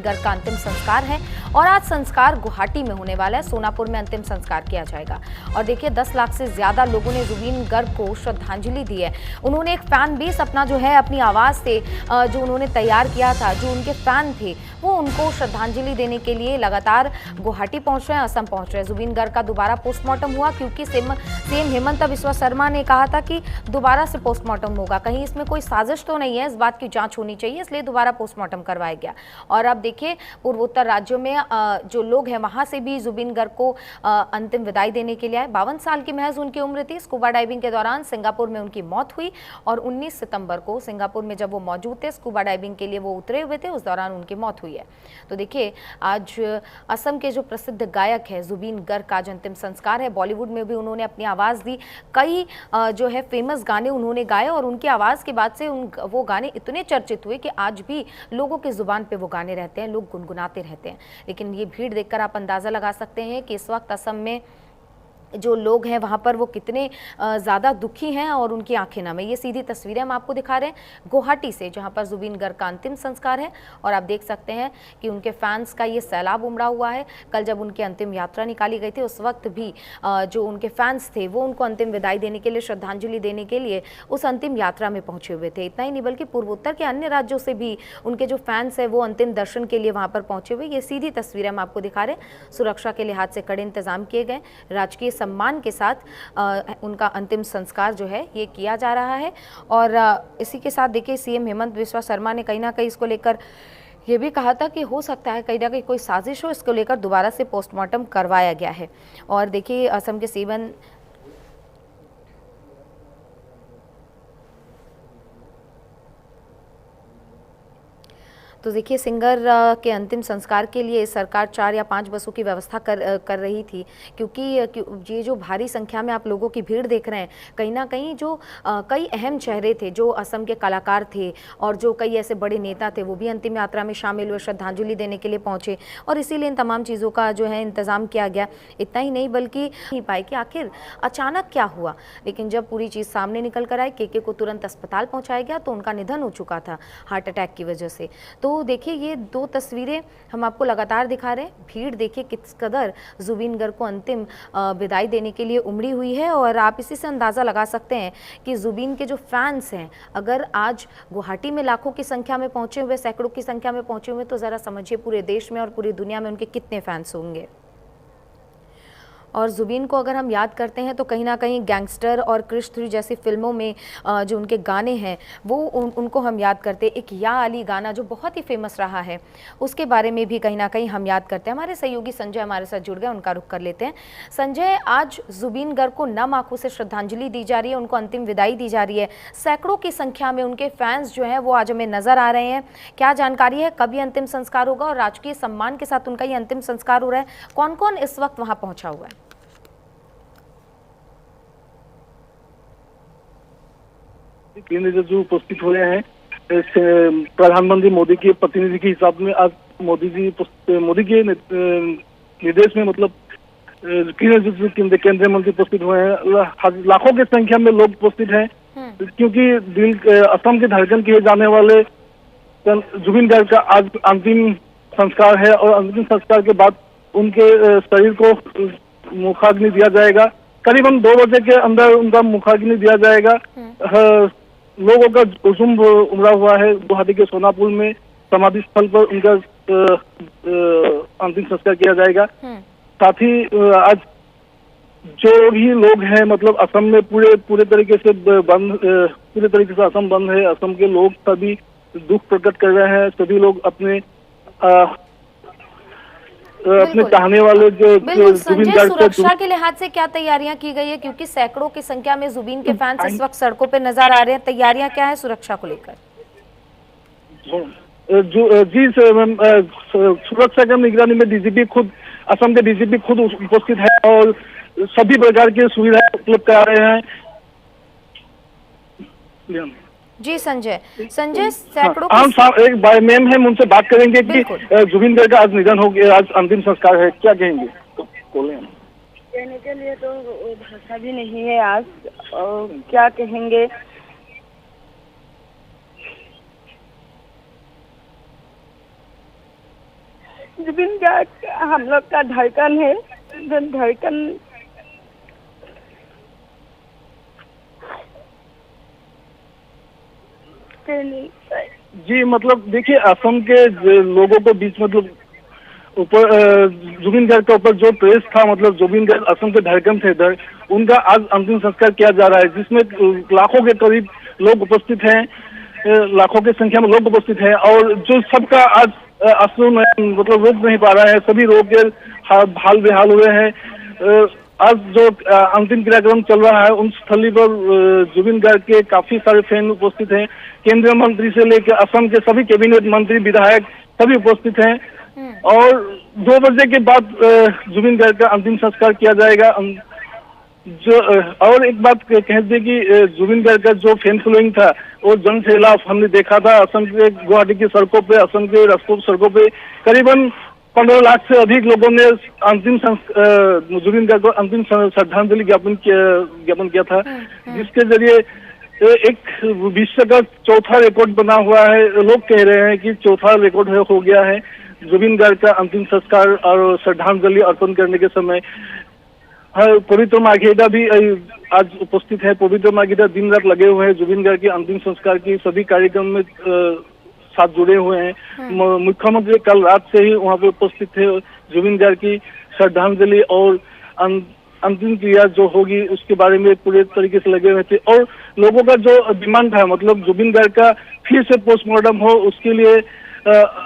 जुबिन गर्ग का अंतिम संस्कार है और आज संस्कार गुवाहाटी में होने वाला है। सोनापुर में अंतिम संस्कार किया जाएगा। और देखिए 10 लाख से ज्यादा लोगों ने जुबिन गर्ग को श्रद्धांजलि दी है। उन्होंने एक फैन बेस अपना जो है अपनी आवाज से जो उन्होंने तैयार किया था, जो उनके फैन थे वो उनको श्रद्धांजलि देने के लिए लगातार गुवाहाटी पहुंच रहे हैं, असम पहुंच रहे हैं। जुबिन गर्ग का दोबारा पोस्टमार्टम हुआ क्योंकि सीएम हेमंत बिस्वा शर्मा ने कहा था कि दोबारा से पोस्टमार्टम होगा, कहीं इसमें कोई साजिश तो नहीं है, इस बात की जांच होनी चाहिए, इसलिए दोबारा पोस्टमार्टम करवाया गया। और अब देखिए पूर्वोत्तर राज्यों में जो लोग हैं वहां से भी जुबिन गर्ग को अंतिम विदाई देने के लिए आए। 52 साल की महज उनकी उम्र थी। स्कूबा डाइविंग के दौरान सिंगापुर में उनकी मौत हुई और 19 सितंबर को सिंगापुर में जब वो मौजूद थे, स्कूबा डाइविंग के लिए वो उतरे हुए थे, उस दौरान उनकी मौत हुई है। तो देखिए आज असम के जो प्रसिद्ध गायक है जुबिन गर्ग का आज अंतिम संस्कार है। बॉलीवुड में भी उन्होंने अपनी आवाज़ दी, कई जो है फेमस गाने उन्होंने गाए और उनकी आवाज़ के बाद से वो गाने इतने चर्चित हुए कि आज भी लोगों की जुबान पे वो गाने रहते हैं, लोग गुनगुनाते रहते हैं। लेकिन ये भीड़ देखकर आप अंदाज़ा लगा सकते हैं कि इस वक्त असम में जो लोग हैं वहाँ पर वो कितने ज़्यादा दुखी हैं और उनकी आंखें नम है। ये सीधी तस्वीरें हम आपको दिखा रहे हैं गुवाहाटी से, जहाँ पर जुबिन गर्ग का अंतिम संस्कार है और आप देख सकते हैं कि उनके फैंस का ये सैलाब उमड़ा हुआ है। कल जब उनकी अंतिम यात्रा निकाली गई थी उस वक्त भी जो उनके फैंस थे वो उनको अंतिम विदाई देने के लिए, श्रद्धांजलि देने के लिए उस अंतिम यात्रा में पहुँचे हुए थे। इतना ही नहीं बल्कि पूर्वोत्तर के अन्य राज्यों से भी उनके जो फैंस हैं वो अंतिम दर्शन के लिए वहाँ पर पहुँचे हुए। ये सीधी तस्वीरें हम आपको दिखा रहे हैं। सुरक्षा के लिहाज से कड़े इंतजाम किए गए, राजकीय सम्मान के साथ उनका अंतिम संस्कार जो है ये किया जा रहा है। और इसी के साथ देखिए सीएम हेमंत बिस्वा शर्मा ने कहीं ना कहीं इसको लेकर ये भी कहा था कि हो सकता है कहीं ना कहीं कोई साजिश हो, इसको लेकर दोबारा से पोस्टमार्टम करवाया गया है। और देखिए असम के सीएम तो देखिए सिंगर के अंतिम संस्कार के लिए सरकार 4 या 5 बसों की व्यवस्था कर रही थी, क्योंकि ये जो भारी संख्या में आप लोगों की भीड़ देख रहे हैं, कहीं ना कहीं जो कई अहम चेहरे थे, जो असम के कलाकार थे और जो कई ऐसे बड़े नेता थे वो भी अंतिम यात्रा में शामिल हुए, श्रद्धांजलि देने के लिए पहुंचे और इसीलिए इन तमाम चीज़ों का जो है इंतज़ाम किया गया। इतना ही नहीं बल्कि नहीं पाए कि आखिर अचानक क्या हुआ, लेकिन जब पूरी चीज़ सामने निकल कर आई, के को तुरंत अस्पताल पहुँचाया गया तो उनका निधन हो चुका था हार्ट अटैक की वजह से। तो देखिए ये 2 तस्वीरें हम आपको लगातार दिखा रहे हैं। भीड़ देखिए किस कदर जुबिन गर्ग को अंतिम विदाई देने के लिए उमड़ी हुई है और आप इसी से अंदाज़ा लगा सकते हैं कि जुबिन के जो फैंस हैं अगर आज गुवाहाटी में लाखों की संख्या में पहुंचे हुए, सैकड़ों की संख्या में पहुंचे हुए, तो ज़रा समझिए पूरे देश में और पूरी दुनिया में उनके कितने फैंस होंगे। और जुबिन को अगर हम याद करते हैं तो कहीं ना कहीं गैंगस्टर और क्रिश 3 जैसी फिल्मों में जो उनके गाने हैं वो उनको हम याद करते हैं। एक या अली गाना जो बहुत ही फेमस रहा है, उसके बारे में भी कहीं ना कहीं हम याद करते हैं। हमारे सहयोगी संजय हमारे साथ जुड़ गए, उनका रुख कर लेते हैं। संजय, आज जुबिन गर्ग को नम आंखों से श्रद्धांजलि दी जा रही है, उनको अंतिम विदाई दी जा रही है। सैकड़ों की संख्या में उनके फैंस जो हैं वो आज हमें नजर आ रहे हैं। क्या जानकारी है, कब ये अंतिम संस्कार होगा और राजकीय सम्मान के साथ उनका ये अंतिम संस्कार हो रहा है? कौन कौन इस वक्त वहां पहुंचा हुआ है? केंद्र जो उपस्थित हुए हैं, प्रधानमंत्री मोदी के प्रतिनिधि के हिसाब में आज मोदी के निर्देश में मतलब केंद्रीय मंत्री उपस्थित हुए हैं। लाखों की संख्या में लोग उपस्थित हैं क्योंकि असम के धड़कन किए जाने वाले जुबिन गर्ग का आज अंतिम संस्कार है और अंतिम संस्कार के बाद उनके शरीर को मुखाग्नि दिया जाएगा। करीबन 2 बजे के अंदर उनका मुखाग्नि दिया जाएगा। लोगों का हुजूम उमड़ा हुआ है। गुवाहाटी के सोनापुर में समाधि स्थल पर उनका अंतिम संस्कार किया जाएगा। साथ ही आज जो भी लोग हैं मतलब असम में पूरे तरीके से असम बंद है। असम के लोग सभी दुख प्रकट कर रहे हैं। सभी लोग अपने चाहने वाले जो जुबिन गर्ग सुरक्षा के लिहाज से क्या तैयारियां की गई है, क्योंकि सैकड़ों की संख्या में जुबिन के फैंस इस वक्त सड़कों पे नजर आ रहे हैं, तैयारियां क्या है सुरक्षा को लेकर? जी सुरक्षा की निगरानी में डीजीपी खुद, असम के डीजीपी खुद उपस्थित है और सभी प्रकार की सुविधाएं उपलब्ध करा रहे हैं। जी संजय, सैकड़ों एक मैम है, उनसे बात करेंगे कि जुबिन गर्ग का आज निधन हो गया, आज अंतिम संस्कार है, क्या कहेंगे? तो कहने के लिए तो भाषा भी नहीं है आज, और क्या कहेंगे। जुबिन गार्ग हम लोग का धड़कन है, धड़कन जी मतलब देखिए असम के लोगों को बीच मतलब ऊपर जुबिन गार्ग के ऊपर जो प्रेस था, मतलब जुबिन गार्ग असम के धड़कन थे, उनका आज अंतिम संस्कार किया जा रहा है, जिसमें लाखों के करीब लोग उपस्थित हैं, लाखों की संख्या में लोग उपस्थित हैं और जो सबका आज आंसू मतलब रोक नहीं पा रहा है, सभी रोक के हाल बेहाल हुए हैं। आज जो अंतिम क्रियाक्रम चल रहा है उन स्थली पर जुबिन गार्ग के काफी सारे फैन उपस्थित हैं, केंद्रीय मंत्री से लेकर असम के सभी कैबिनेट मंत्री विधायक सभी उपस्थित हैं और 2 बजे के बाद जुबिन गार्ग का अंतिम संस्कार किया जाएगा। जो और एक बात कह दे कि जुबिन गार्ग का जो फैन फॉलोइंग था वो जनसैलाब हमने देखा था असम के गुवाहाटी की सड़कों पे, असम के रास्तों सड़कों पे करीबन 15 लाख से अधिक लोगों ने अंतिम जुबिन गार्ग को अंतिम श्रद्धांजलि ज्ञापन किया था, जिसके जरिए एक विश्व का चौथा रिकॉर्ड बना हुआ है। लोग कह रहे हैं कि चौथा रिकॉर्ड हो गया है जुबिन गार्ग का अंतिम संस्कार और श्रद्धांजलि अर्पण करने के समय। पवित्र मार्घेटा भी आज उपस्थित है, पवित्र मार्घेटा दिन रात लगे हुए हैं जुबिन गार्ग के अंतिम संस्कार की सभी कार्यक्रम में साथ जुड़े हुए हैं। मुख्यमंत्री कल रात से ही वहां पे उपस्थित थे, जुबिन गार्ग की श्रद्धांजलि और अंतिम क्रिया जो होगी उसके बारे में पूरे तरीके से लगे हुए थे और लोगों का जो डिमांड था मतलब जुबिन गार्ग का फिर से पोस्टमार्टम हो, उसके लिए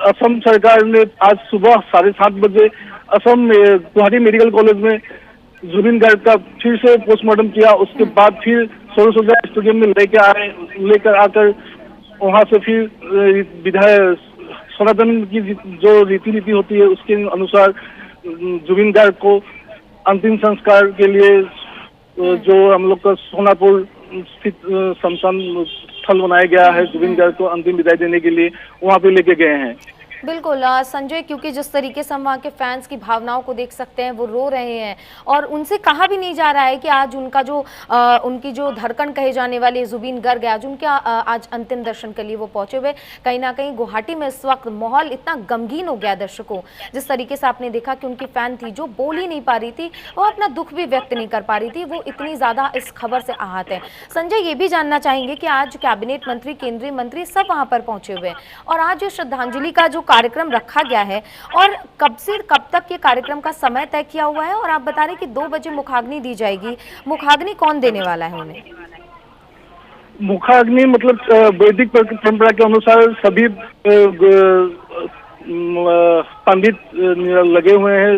असम सरकार ने आज सुबह 7:30 बजे असम गुवाहाटी मेडिकल कॉलेज में जुबिन गार्ग का फिर से पोस्टमार्टम किया। उसके बाद फिर सौरसज्जा स्टेडियम में लेकर आकर वहां से फिर विधायक सनातन की जो रीति नीति होती है उसके अनुसार जुबिन गार्ग को अंतिम संस्कार के लिए जो हम लोग का सोनापुर स्थित शमशान स्थल बनाया गया है, जुबिन गार्ग को अंतिम विदाई देने के लिए वहां पे लेके गए हैं। बिल्कुल संजय, क्योंकि जिस तरीके से हम वहाँ के फैंस की भावनाओं को देख सकते हैं, वो रो रहे हैं और उनसे कहा भी नहीं जा रहा है कि आज उनका जो उनकी जो धड़कन कहे जाने वाले जुबिन गार्ग है, आज उनके आज अंतिम दर्शन के लिए वो पहुंचे हुए। कहीं ना कहीं गुवाहाटी में इस वक्त माहौल इतना गमगीन हो गया दर्शकों, जिस तरीके से आपने देखा कि उनकी फैन थी जो बोल ही नहीं पा रही थी, वो अपना दुख भी व्यक्त नहीं कर पा रही थी, वो इतनी ज़्यादा इस खबर से आहत है। संजय, ये भी जानना चाहेंगे कि आज कैबिनेट मंत्री, केंद्रीय मंत्री सब वहाँ पर पहुंचे हुए हैं और आज श्रद्धांजलि का जो कार्यक्रम रखा गया है और कब से कब तक ये कार्यक्रम का समय तय किया हुआ है और आप बता रहे कि 2 बजे मुखाग्नि दी जाएगी, मुखाग्नि कौन देने वाला है उन्हें? मुखाग्नि मतलब वैदिक परंपरा के अनुसार सभी पंडित लगे हुए हैं,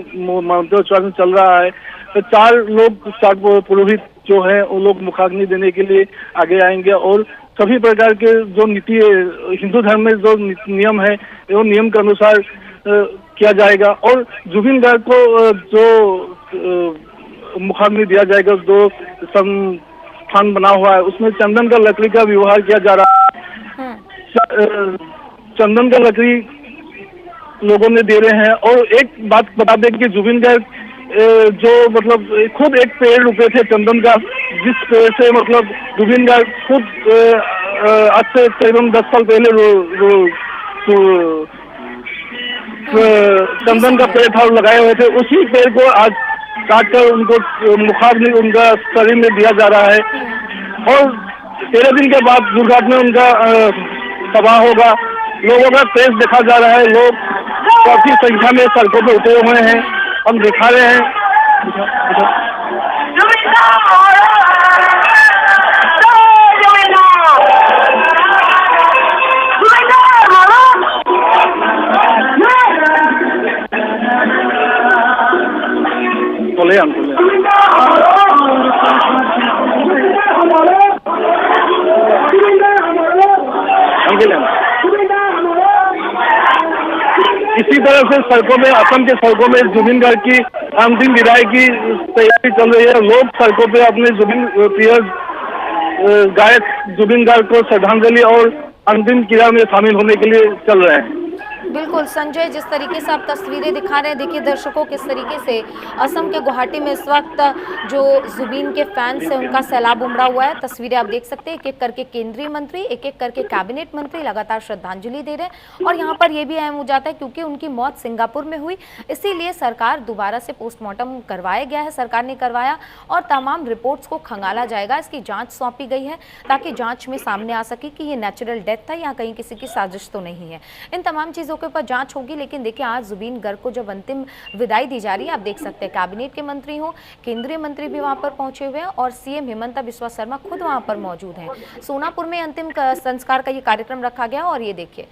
मंत्रोच्चारण चल रहा है, तो 4 पुरोहित जो है वो लोग मुखाग्नि देने के लिए आगे आएंगे और सभी प्रकार के जो नीति हिंदू धर्म में जो नियम है वो नियम के अनुसार किया जाएगा और जुबिन गार्ग को जो मुखाग्नि दिया जाएगा, जो स्थान बना हुआ है उसमें चंदन का लकड़ी का व्यवहार किया जा रहा है। चंदन का लकड़ी लोगों ने दे रहे हैं और एक बात बता दें कि जुबिन गार्ग जो मतलब खुद एक पेड़ रुपए थे चंदन का, जिस पेड़ से मतलब जुबिन गार्ग खुद आज से करीबन 10 साल पहले चंदन का पेड़ था लगाए हुए थे, उसी पेड़ को आज काटकर उनको मुखाग्नि उनका शरीर में दिया जा रहा है और 13 दिन के बाद दुर्घटना उनका सभा होगा। लोगों का तेज देखा जा रहा है, लोग काफी संख्या में सड़कों पर उतरे हुए हैं, हम दिखा रहे हैं। इसी तरह से सड़कों में, असम के सड़कों में जुबिन गार्ग की अंतिम विदाई की तैयारी चल रही है। लोग सड़कों पे अपने जुबिन प्रिय गायक जुबिन गार्ग को श्रद्धांजलि और अंतिम क्रिया में शामिल होने के लिए चल रहे हैं। बिल्कुल संजय, जिस तरीके से आप तस्वीरें दिखा रहे हैं, देखिए दर्शकों किस तरीके से असम के गुवाहाटी में इस वक्त जो जुबीन के फैंस हैं उनका सैलाब उमड़ा हुआ है। तस्वीरें आप देख सकते हैं, एक एक करके केंद्रीय मंत्री, एक एक करके कैबिनेट मंत्री लगातार श्रद्धांजलि दे रहे हैं। और यहाँ पर यह भी अहम हो जाता है क्योंकि उनकी मौत सिंगापुर में हुई, इसीलिए सरकार दोबारा से पोस्टमार्टम करवाया गया है, सरकार ने करवाया और तमाम रिपोर्ट्स को खंगाला जाएगा। इसकी जाँच सौंपी गई है ताकि जाँच में सामने आ सके कि ये नेचुरल डेथ था या कहीं किसी की साजिश तो नहीं है। इन तमाम चीज़ों के ऊपर जांच होगी। लेकिन देखिए आज जुबीन गर्ग को जब अंतिम विदाई दी जा रही है, आप देख सकते हैं कैबिनेट के मंत्री हो, केंद्रीय मंत्री भी वहां पर पहुंचे हुए हैं और सीएम हिमंता बिस्वा शर्मा खुद वहां पर मौजूद हैं। सोनापुर में अंतिम संस्कार का ये कार्यक्रम रखा गया और ये देखिए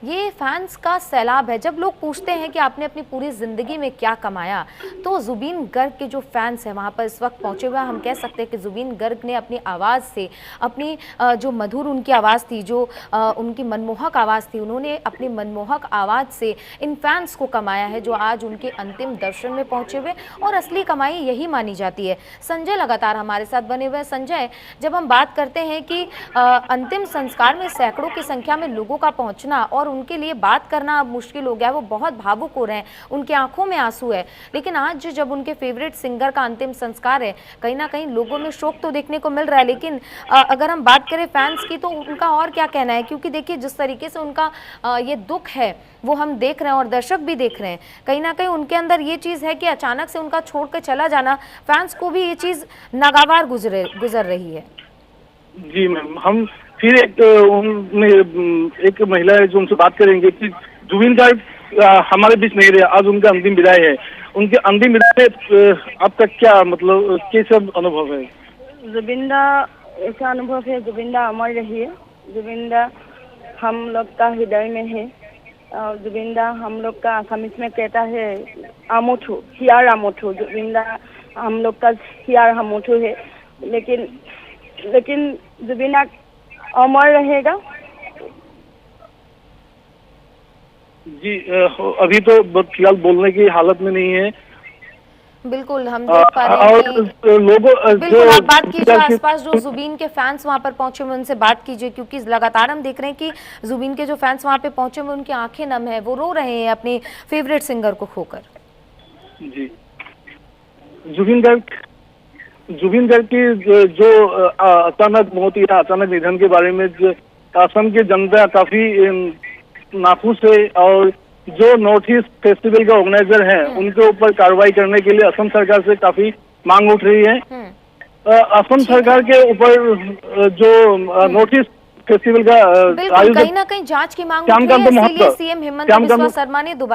ये फैंस का सैलाब है। जब लोग पूछते हैं कि आपने अपनी पूरी जिंदगी में क्या कमाया, तो जुबीन गर्ग के जो फैंस हैं वहाँ पर इस वक्त पहुँचे हुए हैं। हम कह सकते हैं कि जुबीन गर्ग ने अपनी आवाज़ से, अपनी जो मधुर उनकी आवाज़ थी, जो उनकी मनमोहक आवाज़ थी, उन्होंने अपनी मनमोहक आवाज़ से इन फैंस को कमाया है जो आज उनके अंतिम दर्शन में पहुँचे हुए। और असली कमाई यही मानी जाती है। संजय लगातार हमारे साथ बने हुए हैं। संजय, जब हम बात करते हैं कि अंतिम संस्कार में सैकड़ों की संख्या में लोगों का पहुँचना और उनके लिए बात करना अब मुश्किल हो गया, वो बहुत भावुक हो रहे हैं, उनकी आंखों में आंसू है। लेकिन आज जब उनके फेवरेट सिंगर का अंतिम संस्कार है, कहीं ना कहीं लोगों में शोक तो देखने को मिल रहा है। लेकिन अगर हम बात करें फैंस की, तो उनका और क्या कहना है, क्योंकि देखिए जिस तरीके से उनका ये दुख है वो हम देख रहे हैं और दर्शक भी देख रहे हैं। कहीं ना कहीं उनके अंदर ये चीज़ है कि अचानक से उनका छोड़ कर चला जाना, फैंस को भी ये चीज़ नागवार गुजर रही है। जी मैम, हम फिर एक महिला है जो उनसे बात करेंगे कि जुबीन गर्ग हमारे बीच नहीं रहे, आज उनका अंतिम विदाई है। उनके अंतिम विदाई में आपका क्या मतलब कैसा अनुभव है? जुबिंदा ऐसा अनुभव है, जुबिंदा अमर रही है। जुबिंदा हम लोग का हृदय में है। जुबिंदा हम लोग का असमिस में कहता है आमोठो, हियार आमोठो। जुबिंदा हम लोग का हियार आमोठो है। लेकिन जुबिना अमर रहेगा। जी, अभी तो फिलहाल बोलने की हालत में नहीं है। बिल्कुल, हम देख पा रहे हैं कि लोगों बिल्कुल आप बात कीजिए, आसपास जो जुबीन के फैंस वहां पर पहुंचे हुए उनसे बात कीजिए, क्योंकि लगातार हम देख रहे हैं कि जुबीन के जो फैंस वहां पे पहुंचे हुए उनकी आंखें नम है, वो रो रहे हैं अपने फेवरेट सिंगर को खोकर। जी, जुबीन गर्ग की जो अचानक मौत या अचानक निधन के बारे में असम की जनता काफी नाखुश है और जो नॉर्थ ईस्ट फेस्टिवल का ऑर्गेनाइजर है उनके ऊपर कार्रवाई करने के लिए असम सरकार से काफी मांग उठ रही है। असम सरकार के ऊपर जो नॉर्थ ईस्ट फेस्टिवल का कहीं ना कहीं जांच की मांग उठ रही है, इसीलिए सीएम हिमंता बिस्वा शर्मा ने